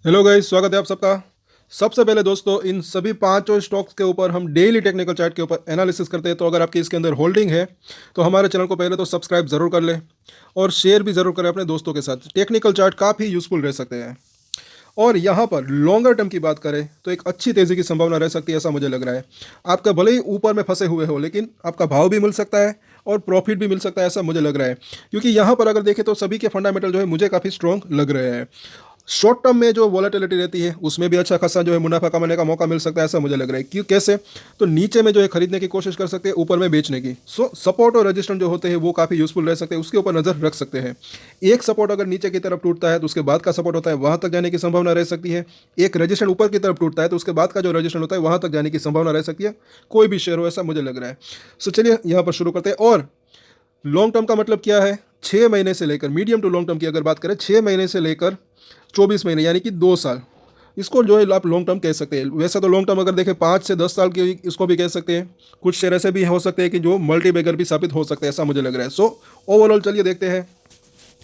Hello guys, स्वागत है आप सबका। सबसे पहले दोस्तों, इन सभी पांचों स्टॉक्स के ऊपर हम डेली टेक्निकल चार्ट के ऊपर एनालिसिस करते हैं। तो अगर आपकी इसके अंदर होल्डिंग है तो हमारे चैनल को पहले तो सब्सक्राइब जरूर कर लें और शेयर भी जरूर करें अपने दोस्तों के साथ। टेक्निकल चार्ट काफ़ी यूजफुल रह सकते हैं। और यहाँ पर लॉन्गर टर्म की बात करें तो एक अच्छी तेज़ी की संभावना रह सकती है, ऐसा मुझे लग रहा है। आपका भले ही ऊपर में फंसे हुए हो, लेकिन आपका भाव भी मिल सकता है और प्रॉफिट भी मिल सकता है, ऐसा मुझे लग रहा है। क्योंकि यहाँ पर अगर देखें तो सभी के फंडामेंटल जो है मुझे काफ़ी स्ट्रॉन्ग लग रहे हैं। शॉर्ट टर्म में जो वॉलेटिलिटी रहती है उसमें भी अच्छा खासा जो है मुनाफा कमाने का मौका मिल सकता है, ऐसा मुझे लग रहा है। क्यों, कैसे? तो नीचे में जो है खरीदने की कोशिश कर सकते हैं, ऊपर में बेचने की। सो सपोर्ट और रजिस्टेंस जो होते हैं वो काफ़ी यूजफुल रह सकते हैं, उसके ऊपर नजर रख सकते हैं। एक सपोर्ट अगर नीचे की तरफ टूटता है तो उसके बाद का सपोर्ट होता है वहां तक जाने की संभावना रह सकती है। एक रजिस्टेंस ऊपर की तरफ टूटता है तो उसके बाद का जो रजिस्टेंस होता है वहां तक जाने की संभावना रह सकती है, कोई भी शेयर हो, ऐसा मुझे लग रहा है। सो चलिए यहाँ पर शुरू करते हैं। और लॉन्ग टर्म का मतलब क्या है? 6 महीने से लेकर, मीडियम टू लॉन्ग टर्म की अगर बात करें, 6 महीने से लेकर 24 महीने यानी कि 2 साल, इसको जो है आप लॉन्ग टर्म कह सकते हैं। वैसे तो लॉन्ग टर्म अगर देखें 5 से 10 साल की, इसको भी कह सकते हैं। कुछ शेयर ऐसे भी हो सकते हैं कि जो मल्टी बैगर भी साबित हो सकते हैं, ऐसा मुझे लग रहा है। सो ओवरऑल चलिए देखते हैं।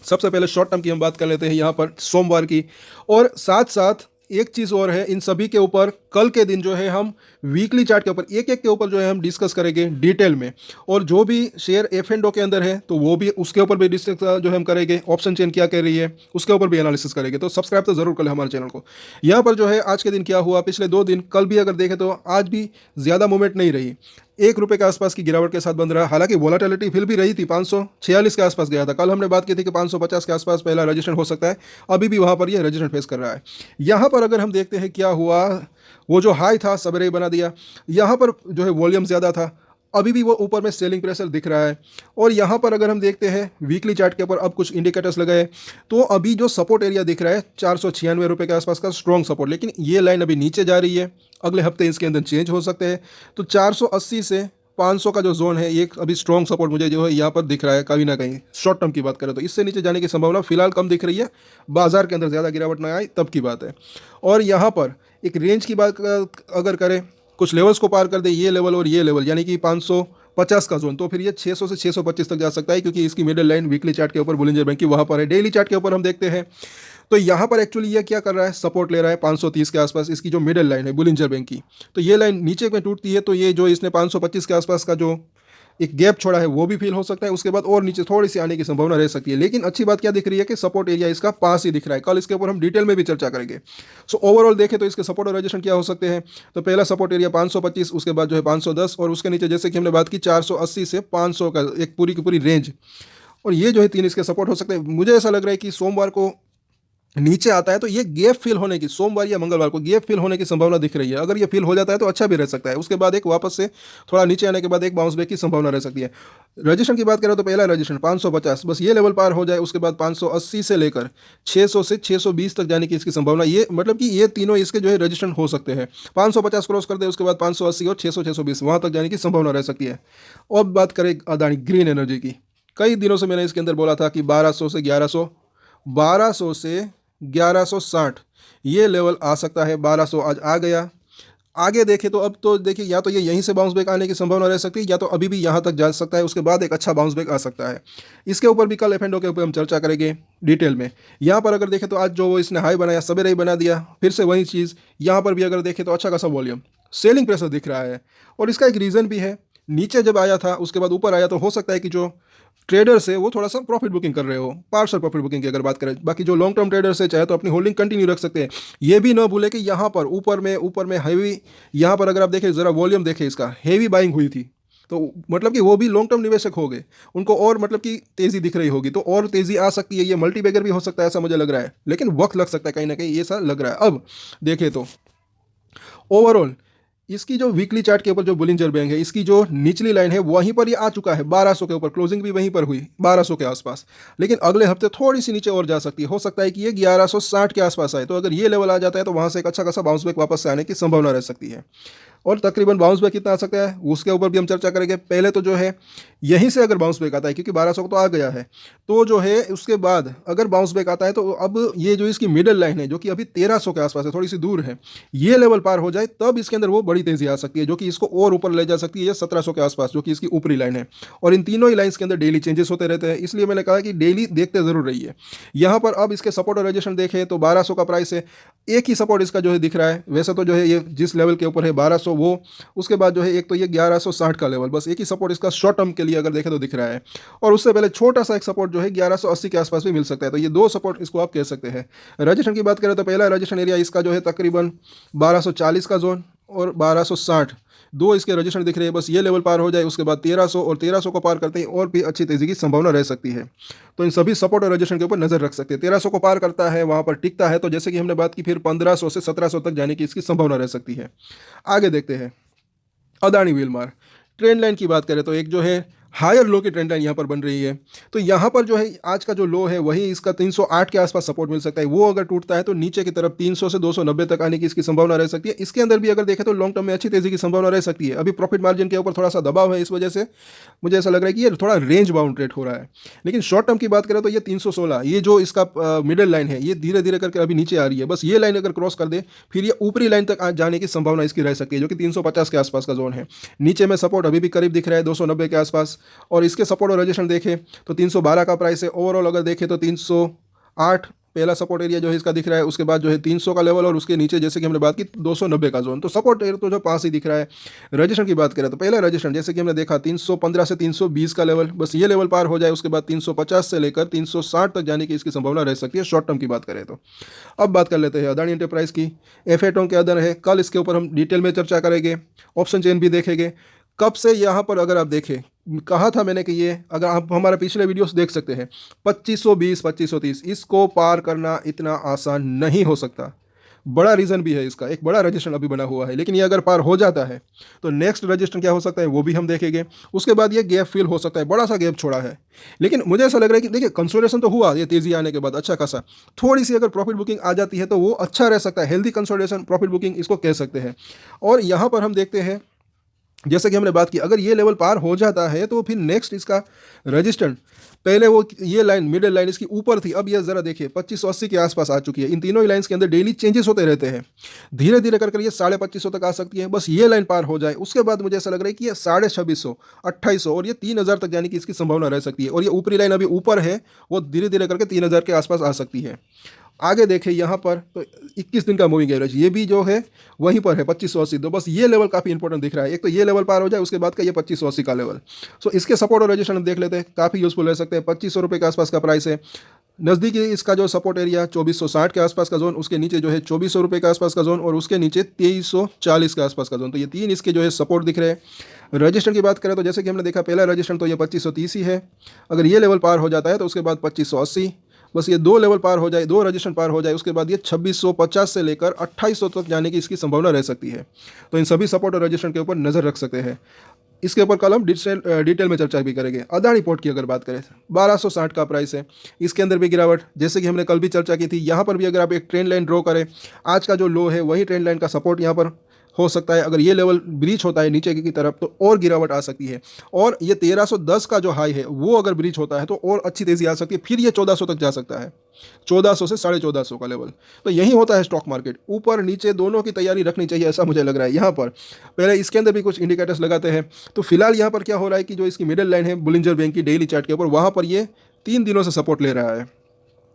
सबसे पहले शॉर्ट टर्म की हम बात कर लेते हैं यहाँ पर, सोमवार की। और साथ साथ एक चीज़ और है, इन सभी के ऊपर कल के दिन जो है हम वीकली चार्ट के ऊपर एक एक के ऊपर जो है हम डिस्कस करेंगे डिटेल में। और जो भी शेयर एफ एंड ओ के अंदर है तो वो भी, उसके ऊपर भी डिस्कस जो है हम करेंगे। ऑप्शन चेन क्या कह रही है उसके ऊपर भी एनालिसिस करेंगे। तो सब्सक्राइब तो जरूर कर ले हमारे चैनल को। यहाँ पर जो है आज के दिन क्या हुआ, पिछले 2 दिन, कल भी अगर देखें तो आज भी ज़्यादा मूवमेंट नहीं रही। 1 रुपये के आसपास की गिरावट के साथ बंद रहा। हालांकि वोलाटिलिटी फिर भी रही थी, 546 के आसपास गया था। कल हमने बात की थी कि 550 के आसपास पहला रजिस्ट्रेशन हो सकता है, अभी भी वहां पर ये रजिस्ट्रेशन फेस कर रहा है। यहाँ पर अगर हम देखते हैं क्या हुआ, वो जो हाई था सवेरे ही बना दिया। यहाँ पर जो है वॉल्यूम ज़्यादा था, अभी भी वो ऊपर में सेलिंग प्रेशर दिख रहा है। और यहाँ पर अगर हम देखते हैं वीकली चार्ट के ऊपर, अब कुछ इंडिकेटर्स लगाए तो अभी जो सपोर्ट एरिया दिख रहा है 496 रुपये के आसपास का स्ट्रॉन्ग सपोर्ट, लेकिन ये लाइन अभी नीचे जा रही है। अगले हफ्ते इसके अंदर चेंज हो सकते हैं। तो 480 से 500 का जो जोन है, ये अभी स्ट्रॉन्ग सपोर्ट मुझे जो है यहाँ पर दिख रहा है कहीं ना कहीं। शॉर्ट टर्म की बात करें तो इससे नीचे जाने की संभावना फिलहाल कम दिख रही है। बाजार के अंदर ज़्यादा गिरावट ना आए तब की बात है। और यहाँ पर एक रेंज की बात अगर करें, कुछ लेवल्स को पार कर दे, ये लेवल और ये लेवल, यानी कि 550 का जोन, तो फिर ये 600 से 625 तक जा सकता है। क्योंकि इसकी मिडिल लाइन वीकली चार्ट के ऊपर बुलिंजर बैंक की वहाँ पर है। डेली चार्ट के ऊपर हम देखते हैं तो यहाँ पर एक्चुअली ये क्या कर रहा है, सपोर्ट ले रहा है 530 के आसपास, इसकी जो मिडिल लाइन है बुलिंजर बैंक की। तो ये लाइन नीचे में टूटती है तो ये जो इसने 525 के आसपास का जो एक गैप छोड़ा है वो भी फील हो सकता है। उसके बाद और नीचे थोड़ी सी आने की संभावना रह सकती है। लेकिन अच्छी बात क्या दिख रही है कि सपोर्ट एरिया इसका पास ही दिख रहा है। कल इसके ऊपर हम डिटेल में भी चर्चा करेंगे। सो ओवरऑल देखें तो इसके सपोर्ट और रेजिस्टेंस क्या हो सकते हैं। तो पहला सपोर्ट एरिया 525, उसके बाद जो है 510, और उसके नीचे जैसे कि हमने बात की 480 से 500 का एक पूरी की पूरी रेंज। और ये जो है 3 इसके सपोर्ट हो सकते हैं। मुझे ऐसा लग रहा है कि सोमवार को नीचे आता है तो ये गैप फिल होने की, सोमवार या मंगलवार को गैप फिल होने की संभावना दिख रही है। अगर ये फिल हो जाता है तो अच्छा भी रह सकता है। उसके बाद एक वापस से थोड़ा नीचे आने के बाद एक बाउंस बैक की संभावना रह सकती है। रजिस्ट्रेशन की बात करें तो पहला रजिस्ट्रेशन 550, बस ये लेवल पार हो जाए, उसके बाद 580 से लेकर 600 से 620 तक जाने की इसकी संभावना, ये मतलब कि ये तीनों इसके जो है रजिस्ट्रेशन हो सकते हैं। 550 क्रॉस कर दे, उसके बाद 580 और 600 620 वहाँ तक जाने की संभावना रह सकती है। और बात करें अदानी ग्रीन एनर्जी की, कई दिनों से मैंने इसके अंदर बोला था कि 1200 से 1100, 1200 से 1160 ये लेवल आ सकता है। 1200 आज आ गया। आगे देखें तो अब तो देखिए, या तो ये यहीं से बाउंस बैक आने की संभावना रह सकती है, या तो अभी भी यहाँ तक जा सकता है। उसके बाद एक अच्छा बाउंस बैक आ सकता है। इसके ऊपर भी कल एफ एंड ओ के ऊपर हम चर्चा करेंगे डिटेल में। यहाँ पर अगर देखें तो आज जो वो इसने हाई बनाया सवेरे ही बना दिया, फिर से वही चीज़। यहाँ पर भी अगर देखें तो अच्छा खासा वॉल्यूम, सेलिंग प्रेशर दिख रहा है। और इसका एक रीज़न भी है, नीचे जब आया था उसके बाद ऊपर आया तो हो सकता है कि जो ट्रेडर्स है वो थोड़ा सा प्रॉफिट बुकिंग कर रहे हो, पार्शल प्रॉफिट बुकिंग की अगर बात करें। बाकी जो लॉन्ग टर्म ट्रेडर्स है चाहे तो अपनी होल्डिंग कंटिन्यू रख सकते हैं। ये भी ना भूले कि यहाँ पर ऊपर में हैवी, यहाँ पर अगर आप देखें ज़रा वॉल्यूम देखें, इसका हैवी बाइंग हुई थी। तो मतलब कि वो भी लॉन्ग टर्म निवेशक हो गए, उनको और मतलब कि तेज़ी दिख रही होगी, तो और तेज़ी आ सकती है। ये मल्टी बैगर भी हो सकता है, ऐसा मुझे लग रहा है, लेकिन वक्त लग सकता है कहीं ना कहीं, ये सा लग रहा है। अब देखें तो ओवरऑल इसकी जो वीकली चार्ट के ऊपर जो बुलिंजर बैंक है, इसकी जो निचली लाइन है वहीं पर ये आ चुका है 1200 के ऊपर, क्लोजिंग भी वहीं पर हुई 1200 के आसपास। लेकिन अगले हफ्ते थोड़ी सी नीचे और जा सकती है, हो सकता है कि ये 1160 के आसपास आए। तो अगर ये लेवल आ जाता है तो वहाँ से एक अच्छा खासा बाउंस बैक वापस से आने की संभावना रह सकती है। और तकरीबन बाउंस बैक कितना आ सकता है उसके ऊपर भी हम चर्चा करेंगे। पहले तो जो है यहीं से अगर बाउंस बैक आता है, क्योंकि 1200 को तो आ गया है, तो जो है उसके बाद अगर बाउंस बैक आता है तो अब ये जो इसकी मिडिल लाइन है जो कि अभी 1300 के आसपास है, थोड़ी सी दूर है, ये लेवल पार हो जाए तब इसके अंदर वो बड़ी तेजी आ सकती है जो कि इसको और ऊपर ले जा सकती है 1700 के आसपास, जो कि इसकी ऊपरी लाइन है। और इन तीनों ही लाइन्स के अंदर डेली चेंजेस होते रहते हैं, इसलिए मैंने कहा कि डेली देखते जरूर रहिए। यहाँ पर अब इसके सपोर्ट और रेजिस्टेंस देखें तो 1200 का प्राइस है, एक ही सपोर्ट इसका जो है दिख रहा है। वैसे तो जो है ये जिस लेवल के ऊपर है 1200 वो, उसके बाद जो है एक तो ये 1160 का लेवल, बस एक ही सपोर्ट इसका शॉर्ट टर्म के लिए अगर देखें तो दिख रहा है। और उससे पहले छोटा सा एक सपोर्ट जो है 1180 के आसपास भी मिल सकता है, तो ये दो सपोर्ट इसको आप कह सकते हैं। रजिस्ट्रेशन की बात करें तो पहला रजिस्ट्रेशन एरिया इसका जो है तकरीबन 1240 का जोन और 1260, दो इसके रजिस्ट्रेशन दिख रहे हैं। बस ये लेवल पार हो जाए उसके बाद 1300 और 1300 को पार करते ही और भी अच्छी तेजी की संभावना रह सकती है। तो इन सभी सपोर्ट और रजिस्ट्रेशन के ऊपर नजर रख सकते हैं। 1300 को पार करता है, वहां पर टिकता है, तो जैसे कि हमने बात की फिर 1500 से 1700 तक जाने की इसकी संभावना रह सकती है। आगे देखते हैं अदानी व्हीलमार्क ट्रेंड लाइन की बात करें तो एक जो है हायर लो की ट्रेंड लाइन यहाँ पर बन रही है। तो यहाँ पर जो है आज का जो लो है वही इसका 308 के आसपास सपोर्ट मिल सकता है, वो अगर टूटता है तो नीचे की तरफ 300 से 290 तक आने की इसकी संभावना रह सकती है। इसके अंदर भी अगर देखें तो लॉन्ग टर्म में अच्छी तेजी की संभावना रह सकती है। अभी प्रॉफिट मार्जिन के ऊपर थोड़ा सा दबाव है, इस वजह से मुझे ऐसा लग रहा है कि ये थोड़ा रेंज बाउंड ट्रेड हो रहा है। लेकिन शॉर्ट टर्म की बात करें तो ये 316 ये जो इसका मिडिल लाइन है ये धीरे धीरे करके अभी नीचे आ रही है। बस ये लाइन अगर क्रॉस कर दे फिर ये ऊपरी लाइन तक जाने की संभावना इसकी रह सकती है, जो कि 350 के आसपास का जोन है। नीचे में सपोर्ट अभी भी करीब दिख रहा है 290 के आसपास। और इसके सपोर्ट और रजिस्ट्रेशन देखें तो 312 का प्राइस है। ओवरऑल अगर देखें तो 308 पहला सपोर्ट एरिया जो है इसका दिख रहा है, उसके बाद जो है 300 का लेवल और उसके नीचे जैसे कि हमने बात की 290 का जोन। तो सपोर्ट एरिया तो जो पास ही दिख रहा है। रजिस्ट्रेशन की बात करें तो पहला रजिस्ट्रेशन जैसे कि हमने देखा 315 से 320 का लेवल, बस ये लेवल पार हो जाए उसके बाद 350 से लेकर 360 तक जाने की इसकी संभावना रह सकती है शॉर्ट टर्म की बात करें तो। अब बात कर लेते हैं अदानी एंटरप्राइज की। एफएटों के अंदर है, कल इसके ऊपर हम डिटेल में चर्चा करेंगे, ऑप्शन चेन भी देखेंगे। कब से यहाँ पर अगर आप देखें, कहा था मैंने कि ये अगर आप हमारे पिछले वीडियोस देख सकते हैं 2520 2530 इसको पार करना इतना आसान नहीं हो सकता। बड़ा रीज़न भी है इसका, एक बड़ा रजिस्ट्रेशन अभी बना हुआ है, लेकिन ये अगर पार हो जाता है तो नेक्स्ट रजिस्ट्रेशन क्या हो सकता है वो भी हम देखेंगे। उसके बाद ये गैप फिल हो सकता है, बड़ा सा गैप छोड़ा है। लेकिन मुझे ऐसा लग रहा है कि देखिए कंसोलिडेशन तो हुआ ये तेजी आने के बाद अच्छा खासा, थोड़ी सी अगर प्रॉफिट बुकिंग आ जाती है तो वो अच्छा रह सकता है। हेल्दी कंसोलिडेशन प्रॉफिट बुकिंग इसको कह सकते हैं। और यहाँ पर हम देखते हैं जैसे कि हमने बात की, अगर ये लेवल पार हो जाता है तो फिर नेक्स्ट इसका रजिस्टेंट, पहले वो ये लाइन मिडिल लाइन इसकी ऊपर थी, अब ये ज़रा देखिए 2580 के आसपास आ चुकी है। इन तीनों ही लाइन्स के अंदर डेली चेंजेस होते रहते हैं, धीरे धीरे कर ये 2550 तक आ सकती है। बस ये लाइन पार हो जाए उसके बाद मुझे ऐसा लग रहा है कि ये 2650 2800 और ये 3000 तक जाने की इसकी संभावना रह सकती है। और ये ऊपरी लाइन अभी ऊपर है, वो धीरे धीरे करके 3000 के आसपास आ सकती है। आगे देखें यहाँ पर तो 21 दिन का मूविंग एवरेज ये भी जो है वहीं पर है 2580। तो बस ये लेवल काफ़ी इंपॉर्टेंट दिख रहा है, एक तो ये लेवल पार हो जाए उसके बाद का ये 2580 का लेवल। सो इसके सपोर्ट और रजिस्ट्रेशन देख लेते हैं, काफ़ी यूजफुल रह सकते हैं। 2500 रुपये के आसपास का प्राइस है। नज़दीकी इसका जो सपोर्ट एरिया 2460 के आसपास का जोन, उसके नीचे जो है 2400 रुपये के आसपास का जोन और उसके नीचे 2340 के आसपास का जोन। तो ये तीन इसके जो है सपोर्ट दिख रहे हैं। रजिस्टर की बात करें तो जैसे कि हमने देखा पहला रजिस्टर तो ये 2530 ही है, अगर ये लेवल पार हो जाता है तो उसके बाद 2580, बस ये दो लेवल पार हो जाए, दो रजिस्ट्रेशन पार हो जाए उसके बाद ये 2650 से लेकर 2800 तक जाने की इसकी संभावना रह सकती है। तो इन सभी सपोर्ट और रजिस्ट्रेशन के ऊपर नज़र रख सकते हैं। इसके ऊपर कल हम डिटेल में चर्चा भी करेंगे। अदानी पोर्ट की अगर बात करें 1260 का प्राइस है, इसके अंदर भी गिरावट जैसे कि हमने कल भी चर्चा की थी। यहाँ पर भी अगर आप एक ट्रेंड लाइन ड्रॉ करें, आज का जो लो है वही ट्रेंड लाइन का सपोर्ट यहाँ पर हो सकता है। अगर ये लेवल ब्रीच होता है नीचे की तरफ तो और गिरावट आ सकती है। और ये 1310 का जो हाई है वो अगर ब्रीच होता है तो और अच्छी तेज़ी आ सकती है, फिर ये 1400 तक जा सकता है, 1400 से 1450 का लेवल। तो यही होता है स्टॉक मार्केट, ऊपर नीचे दोनों की तैयारी रखनी चाहिए, ऐसा मुझे लग रहा है। यहाँ पर पहले इसके अंदर भी कुछ इंडिकेटर्स लगाते हैं। तो फिलहाल यहाँ पर क्या हो रहा है कि जो इसकी मिडिल लाइन है बुलिंजर बैंक की डेली चार्ट के ऊपर, वहाँ पर ये 3 दिनों से सपोर्ट ले रहा है।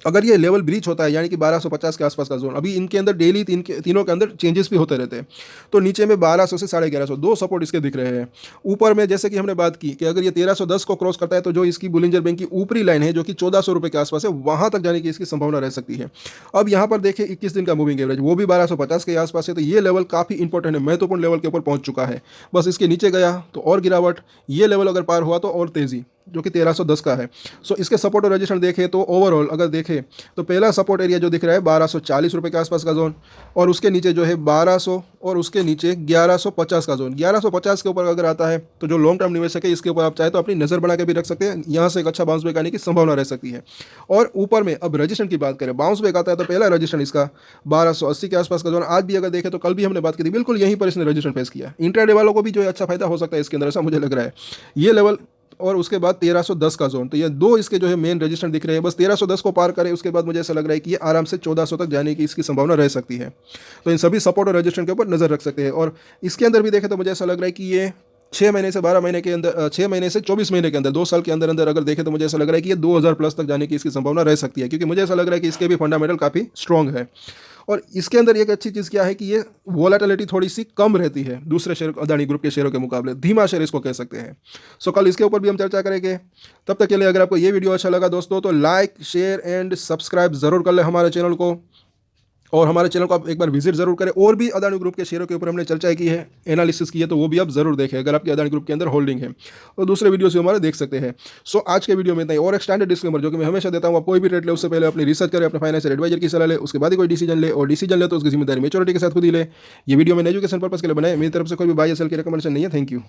अगर ये लेवल ब्रीच होता है यानी कि 1250 के आसपास का जोन, अभी इनके अंदर डेली तीनों के अंदर चेंजेस भी होते रहते हैं। तो नीचे में 1200 से 1150 दो सपोर्ट इसके दिख रहे हैं। ऊपर में जैसे कि हमने बात की कि अगर ये 1310 को क्रॉस करता है तो जो इसकी बुलिंजर बैंक की ऊपरी लाइन है जो कि 1400 रुपये के आसपास है, वहाँ तक जाने की इसकी संभावना रह सकती है। अब यहाँ पर देखें 21 दिन का मूविंग एवरेज वो भी 1250 के आसपास है। तो ये लेवल काफ़ी इंपॉर्टेंट है, महत्वपूर्ण लेवल के ऊपर पहुँच चुका है। बस इसके नीचे गया तो और गिरावट, ये लेवल अगर पार हुआ तो और तेज़ी। जो कि 1310 का है। सो इसके सपोर्ट और रजिस्टेंस देखें तो ओवरऑल अगर देखें तो पहला सपोर्ट एरिया जो दिख रहा है 1240 रुपये के आसपास का जोन, और उसके नीचे जो है 1200, और उसके नीचे 1150 का जोन। 1150 के ऊपर अगर आता है तो जो लॉन्ग टर्म निवेशक है इसके ऊपर आप चाहे तो अपनी नज़र बना के भी रख सकते हैं, यहाँ से एक अच्छा बाउंस बैक आने की संभावना रह सकती है। और ऊपर में अब रजिस्टेंस की बात करें, बाउंस बैक आता है तो पहला रजिस्टेंस इसका 1280 के आसपास का जोन। आज भी अगर देखें तो कल भी हमने बात की थी, बिल्कुल यहीं पर इसने रजिस्टेंस फेस किया। इंट्राडे वालों को भी जो है अच्छा फायदा हो सकता है इसके अंदर, ऐसा मुझे लग रहा है। ये लेवल और उसके बाद 1310 का जोन, तो ये दो इसके जो है मेन रजिस्टेंस दिख रहे हैं। बस 1310 को पार करें उसके बाद मुझे ऐसा लग रहा है कि ये आराम से 1400 तक जाने की इसकी संभावना रह सकती है। तो इन सभी सपोर्ट और रजिस्टेंस के ऊपर नजर रख सकते हैं। और इसके अंदर भी देखें तो मुझे ऐसा लग रहा है कि ये 6 महीने से 12 महीने के अंदर, 6 महीने से 24 महीने के अंदर, 2 साल के अंदर अंदर अगर देखें तो मुझे ऐसा लग रहा है कि ये 2000 प्लस तक जाने की इसकी संभावना रह सकती है, क्योंकि मुझे ऐसा लग रहा है कि इसके भी फंडामेंटल काफ़ी स्ट्रॉन्ग है। और इसके अंदर एक अच्छी चीज़ क्या है कि ये वोलेटिलिटी थोड़ी सी कम रहती है दूसरे शेयर, अदानी ग्रुप के शेयरों के मुकाबले, धीमा शेयर इसको कह सकते हैं। सो कल इसके ऊपर भी हम चर्चा करेंगे। तब तक के लिए अगर आपको ये वीडियो अच्छा लगा दोस्तों तो लाइक, शेयर एंड सब्सक्राइब ज़रूर कर लें हमारे चैनल को, और हमारे चैनल को आप एक बार विजिट जरूर करें। और भी अदानी ग्रुप के शेयरों के ऊपर हमने चर्चा की है, एनालिसिस की है, तो वो भी आप जरूर देखें अगर आपके अदानी ग्रुप के अंदर होल्डिंग है, और दूसरे वीडियो से हमारे देख सकते हैं। सो आज के वीडियो में इतना ही। और एक स्टैंडर्ड डिस्क्लेमर जो कि मैं हमेशा देता हूँ, आप कोई भी ट्रेड ले उससे पहले अपनी रिसर्च करें, अपने फाइनेंशियल एडवाइजर की सलाह ले, उसके बाद ही कोई डिसीजन ले, और डिसीजन ले तो उसकी जिम्मेदारी मेच्योरिटी के साथ खुद ही ले। ये वीडियो मैंने एजुकेशन पर्पस के लिए बनाया, मेरी तरफ से कोई भी बाय या सेल की रिकमेंडेशन नहीं है। Thank you.